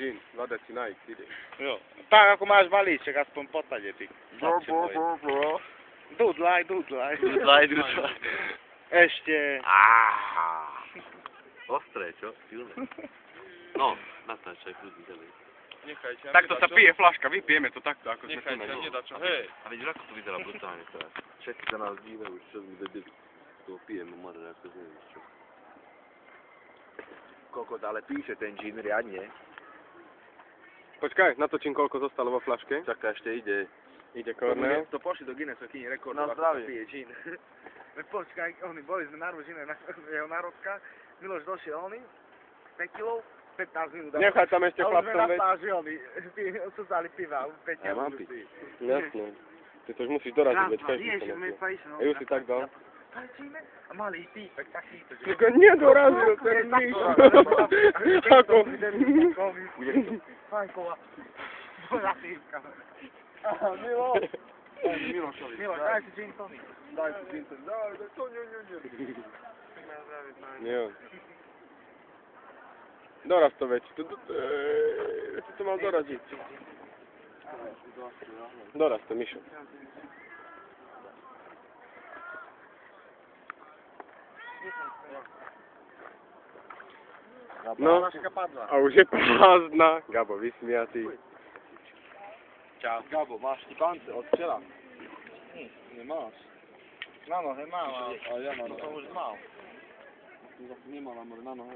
gin, 2 deci na X, ide. Jo. Tak ako máš balíček, aspoň potade ty. Dudlaj. Dudlaj. Ešte. Ostré, čo? Silné. No, natáčaj, kľudne ďalej. Nechajte, Takto sa pije flaška, vypijeme to takto, ako sme tu Nechajte, na nedá čo. Hej. A vidíš, ako to vyzerá brutálne teraz. Všetci sa nás dívajú, čo sme debili. To pijeme, mare, ako nevíš čo. Kokot, ale píše ten džín riadne. Počkaj, natočím koľko zostalo vo flaške. Čaká, ešte ide. Ide Kornel. To pošli do Guinnessu knihy rekordov, Na ako zdravie. sa pije džín. Počkaj, oni boli sme narožené na jeho národka. Miloš došiel oni, 5 kilov, 15 minút. Nechaj tam ešte a už sme chlapcom, na veď. stáži oni, súzali piva, 5 Ja kilov. mám piť. Jasné. Ty to už musíš doraziť, veď každý sa na to. Ju si tak dal. Tajčíme a malý týpek, takýto. Tylko nedorazil ten myš. Ako? Fajkova. Moja týpka. Milo. Milošovi. Milo, daj si gin tonic. Daj si gin tonic. Daj to, Jo. Doraz to veď. Si to mal doraziť. Doraz to, Mišo. No, a už je prázdna. Gabo, vysmiatý. Čau. Gabo, máš ti pance od včera? Nemáš. Na nohe mám, ale ja mám. to už mal. Nemala, na nohe.